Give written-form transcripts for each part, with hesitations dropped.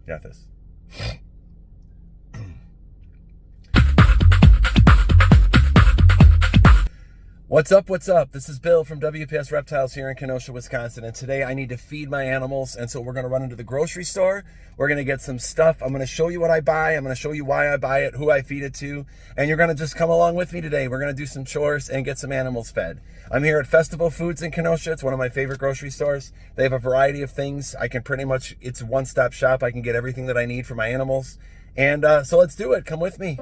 Got this. What's up? What's up? This is Bill from WPS Reptiles here in Kenosha, Wisconsin. And today I need to feed my animals. And so we're going to run into the grocery store. We're going to get some stuff. I'm going to show you what I buy. I'm going to show you why I buy it, who I feed it to. And you're going to just come along with me today. We're going to do some chores and get some animals fed. I'm here at Festival Foods in Kenosha. It's one of my favorite grocery stores. They have a variety of things. I can pretty much, it's a one-stop shop. I can get everything that I need for my animals. And so let's do it. Come with me.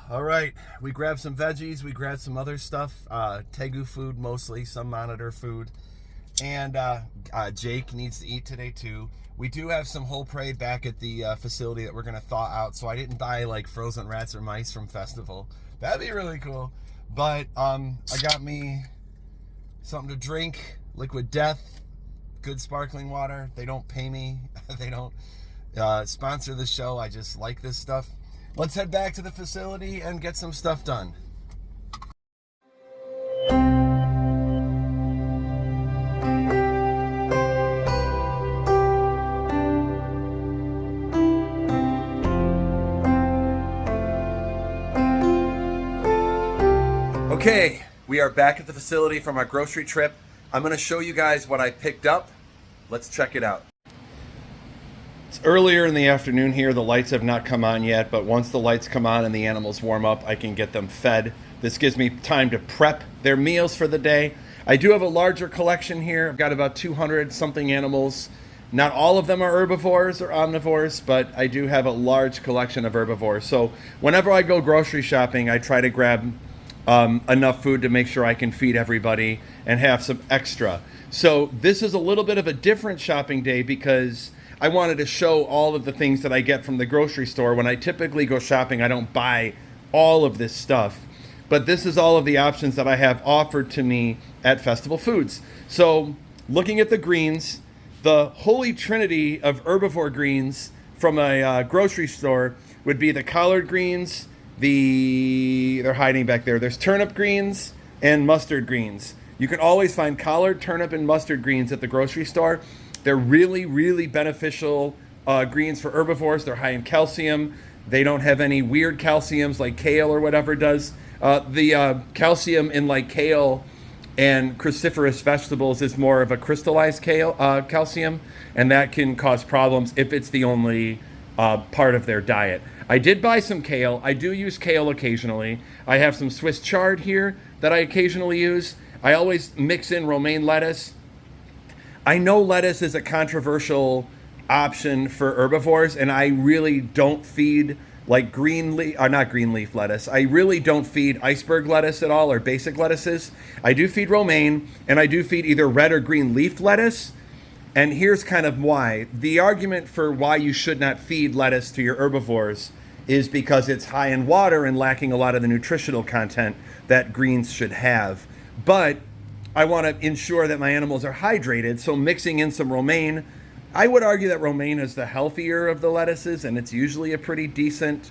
All right, we grabbed some veggies, we grabbed some other stuff, Tegu food mostly, some monitor food, and Jake needs to eat today too. We do have some whole prey back at the facility that we're gonna thaw out, so I didn't buy like frozen rats or mice from Festival. That'd be really cool. But I got me something to drink, Liquid Death, good sparkling water. They don't pay me, they don't sponsor the show, I just like this stuff. Let's head back to the facility and get some stuff done. Okay, we are back at the facility from our grocery trip. I'm going to show you guys what I picked up. Let's check it out. It's earlier in the afternoon here. The lights have not come on yet, but once the lights come on and the animals warm up, I can get them fed. This gives me time to prep their meals for the day. I do have a larger collection here. I've got about 200 something animals. Not all of them are herbivores or omnivores, but I do have a large collection of herbivores. So whenever I go grocery shopping, I try to grab enough food to make sure I can feed everybody and have some extra. So this is a little bit of a different shopping day because I wanted to show all of the things that I get from the grocery store. When I typically go shopping, I don't buy all of this stuff. But this is all of the options that I have offered to me at Festival Foods. So looking at the greens, the holy trinity of herbivore greens from a grocery store would be the collard greens, they're hiding back there. There's turnip greens and mustard greens. You can always find collard, turnip, and mustard greens at the grocery store. They're really, really beneficial greens for herbivores. They're high in calcium. They don't have any weird calciums like kale or whatever does. The calcium in like kale and cruciferous vegetables is more of a crystallized calcium, and that can cause problems if it's the only part of their diet. I did buy some kale. I do use kale occasionally. I have some Swiss chard here that I occasionally use. I always mix in romaine lettuce. I know lettuce is a controversial option for herbivores, and I really don't feed like not green leaf lettuce. I really don't feed iceberg lettuce at all or basic lettuces. I do feed romaine, and I do feed either red or green leaf lettuce. And here's kind of why. The argument for why you should not feed lettuce to your herbivores is because it's high in water and lacking a lot of the nutritional content that greens should have. But I want to ensure that my animals are hydrated, so mixing in some romaine. I would argue that romaine is the healthier of the lettuces, and it's usually a pretty decent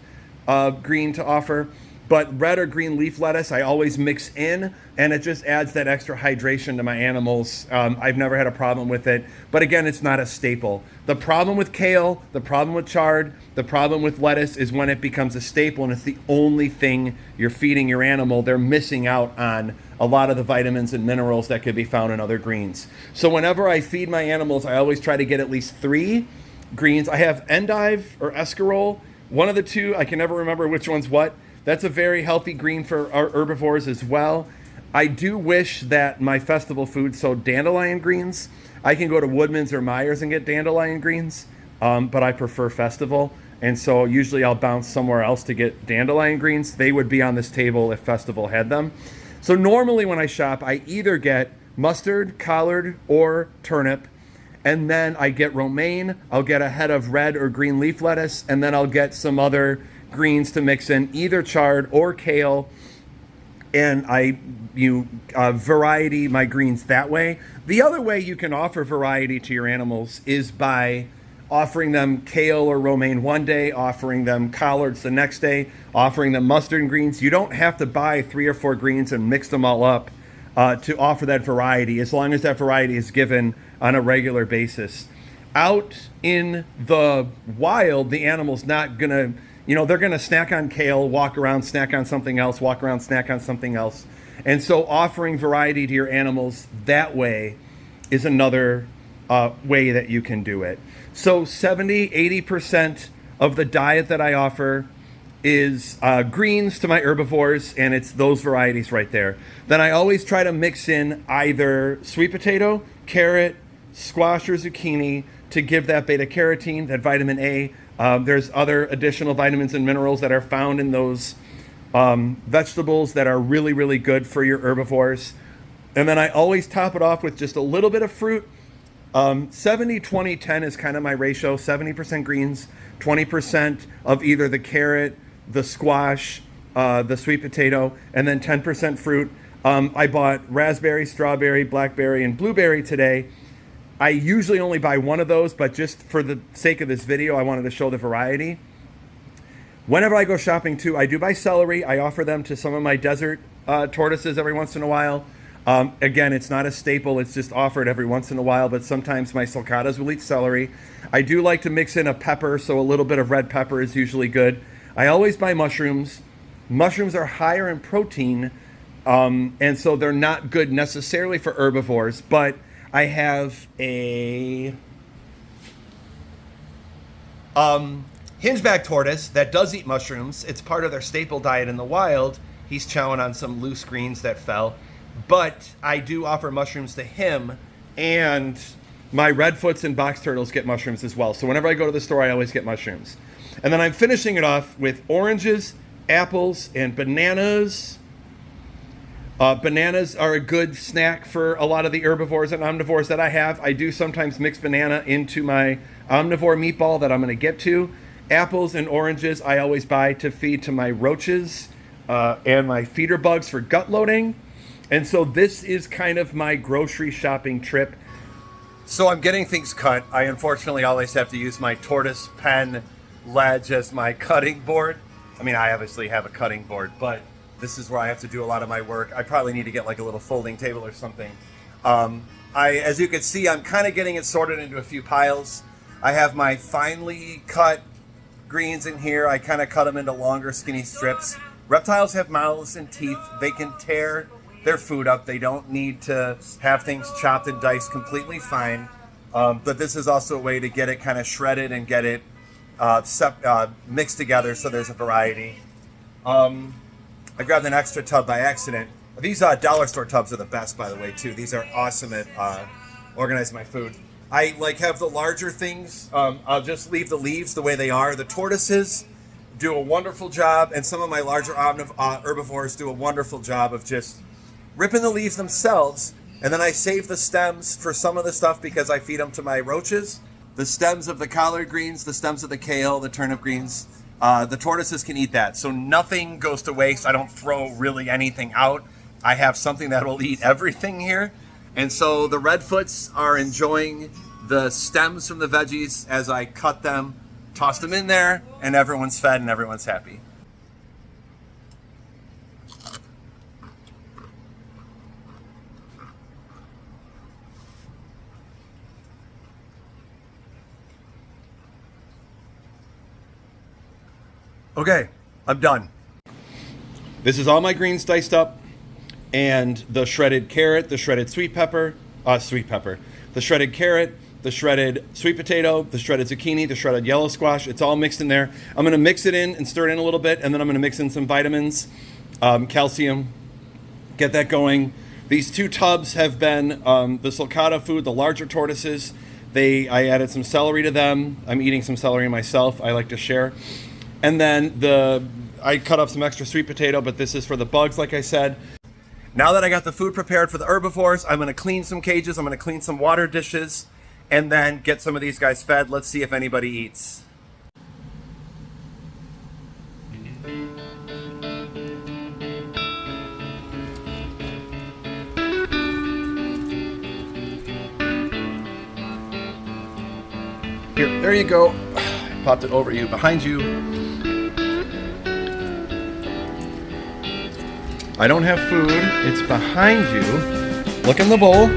green to offer. But red or green leaf lettuce, I always mix in, and it just adds that extra hydration to my animals. I've never had a problem with it. But again, it's not a staple. The problem with kale, the problem with chard, the problem with lettuce is when it becomes a staple and it's the only thing you're feeding your animal, they're missing out on a lot of the vitamins and minerals that could be found in other greens. So whenever I feed my animals, I always try to get at least 3 greens. I have endive or escarole, one of the two. I can never remember which one's what. That's a very healthy green for our herbivores as well. I do wish that my Festival Foods sold dandelion greens. I can go to Woodman's or Myers and get dandelion greens, but I prefer Festival. And so usually I'll bounce somewhere else to get dandelion greens. They would be on this table if Festival had them. So normally when I shop, I either get mustard, collard, or turnip. And then I get romaine. I'll get a head of red or green leaf lettuce. And then I'll get some other greens to mix in, either chard or kale, and I variety my greens that way. The other way you can offer variety to your animals is by offering them kale or romaine one day, offering them collards the next day, offering them mustard greens. You don't have to buy 3 or 4 greens and mix them all up to offer that variety, as long as that variety is given on a regular basis. Out in the wild, the animal's not gonna, they're gonna snack on kale, walk around, snack on something else, walk around, snack on something else. And so offering variety to your animals that way is another way that you can do it. So 70-80% of the diet that I offer is greens to my herbivores, and it's those varieties right there. Then I always try to mix in either sweet potato, carrot, squash, or zucchini to give that beta carotene, that vitamin A. There's other additional vitamins and minerals that are found in those vegetables that are really, really good for your herbivores. And then I always top it off with just a little bit of fruit. 70, 20, 10 is kind of my ratio. 70% greens, 20% of either the carrot, the squash, the sweet potato, and then 10% fruit. I bought raspberry, strawberry, blackberry, and blueberry today. I usually only buy one of those, but just for the sake of this video, I wanted to show the variety. Whenever I go shopping too, I do buy celery. I offer them to some of my desert tortoises every once in a while. Again, it's not a staple, it's just offered every once in a while, but sometimes my sulcatas will eat celery. I do like to mix in a pepper, so a little bit of red pepper is usually good. I always buy mushrooms. Mushrooms are higher in protein, and so they're not good necessarily for herbivores, but I have a hingeback tortoise that does eat mushrooms. It's part of their staple diet in the wild. He's chowing on some loose greens that fell. But I do offer mushrooms to him, and my redfoots and box turtles get mushrooms as well. So whenever I go to the store, I always get mushrooms. And then I'm finishing it off with oranges, apples, and bananas. Bananas are a good snack for a lot of the herbivores and omnivores that I have. I do sometimes mix banana into my omnivore meatball that I'm going to get to. Apples and oranges I always buy to feed to my roaches and my feeder bugs for gut loading. And so this is kind of my grocery shopping trip. So I'm getting things cut. I unfortunately always have to use my tortoise pen ledge as my cutting board. I mean, I obviously have a cutting board, but this is where I have to do a lot of my work. I probably need to get like a little folding table or something. As you can see, I'm kind of getting it sorted into a few piles. I have my finely cut greens in here. I kind of cut them into longer, skinny strips. Reptiles have mouths and teeth. They can tear their food up. They don't need to have things chopped and diced completely fine. But this is also a way to get it kind of shredded and get it mixed together so there's a variety. I grabbed an extra tub by accident. These dollar store tubs are the best, by the way, too. These are awesome at organizing my food. I have the larger things. I'll just leave the leaves the way they are. The tortoises do a wonderful job, and some of my larger herbivores do a wonderful job of just ripping the leaves themselves, and then I save the stems for some of the stuff because I feed them to my roaches. The stems of the collard greens, the stems of the kale, the turnip greens, the tortoises can eat that. So nothing goes to waste. I don't throw really anything out. I have something that will eat everything here. And so the redfoots are enjoying the stems from the veggies as I cut them, toss them in there, and everyone's fed and everyone's happy. Okay, I'm done. This is all my greens diced up, and the shredded carrot, the shredded the shredded carrot, the shredded sweet potato, the shredded zucchini, the shredded yellow squash. It's all mixed in there. I'm gonna mix it in and stir it in a little bit, and then I'm gonna mix in some vitamins, calcium, get that going. These 2 tubs have been the sulcata food, the larger tortoises. I added some celery to them. I'm eating some celery myself. I like to share. And then I cut up some extra sweet potato, but this is for the bugs, like I said. Now that I got the food prepared for the herbivores, I'm gonna clean some cages, I'm gonna clean some water dishes, and then get some of these guys fed. Let's see if anybody eats. Here, there you go. Popped it over you, behind you. I don't have food. It's behind you. Look in the bowl.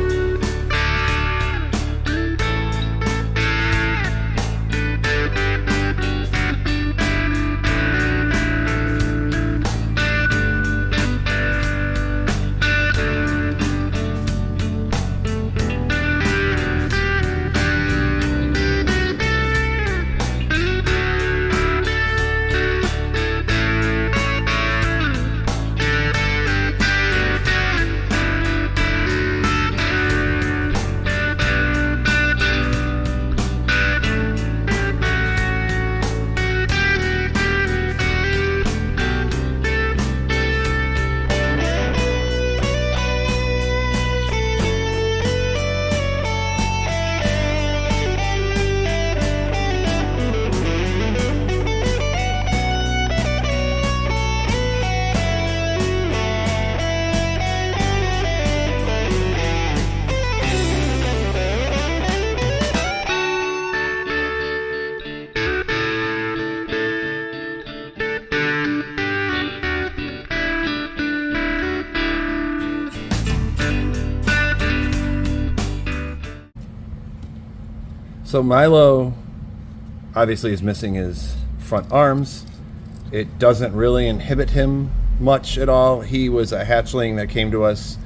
So Milo obviously is missing his front arms. It doesn't really inhibit him much at all. He was a hatchling that came to us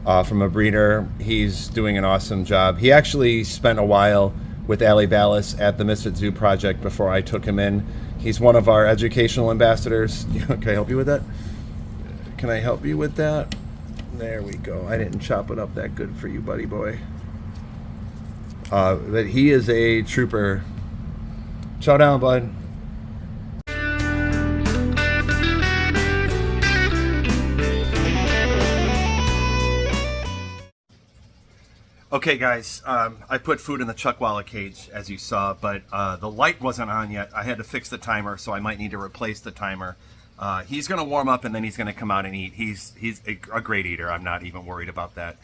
from a breeder. He's doing an awesome job. He actually spent a while with Ali Ballas at the Misfit Zoo Project before I took him in. He's one of our educational ambassadors. Can I help you with that? Can I help you with that? There we go. I didn't chop it up that good for you, buddy boy. But he is a trooper. Chow down, bud. Okay, guys, I put food in the chuckwalla cage, as you saw, but the light wasn't on yet. I had to fix the timer, so I might need to replace the timer. He's going to warm up, and then he's going to come out and eat. He's a great eater. I'm not even worried about that.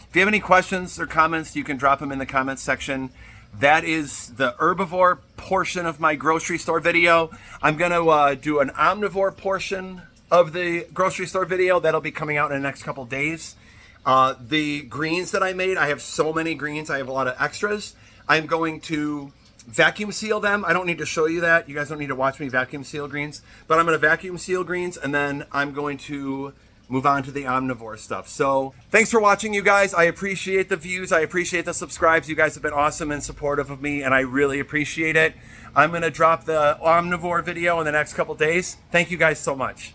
If you have any questions or comments, you can drop them in the comments section. That is the herbivore portion of my grocery store video. I'm going to do an omnivore portion of the grocery store video. That'll be coming out in the next couple days. The greens that I made, I have so many greens. I have a lot of extras. I'm going to vacuum seal them. I don't need to show you that. You guys don't need to watch me vacuum seal greens. But I'm going to vacuum seal greens, and then I'm going to move on to the omnivore stuff. So thanks for watching, you guys. I appreciate the views. I appreciate the subscribes. You guys have been awesome and supportive of me, and I really appreciate it. I'm going to drop the omnivore video in the next couple days. Thank you guys so much.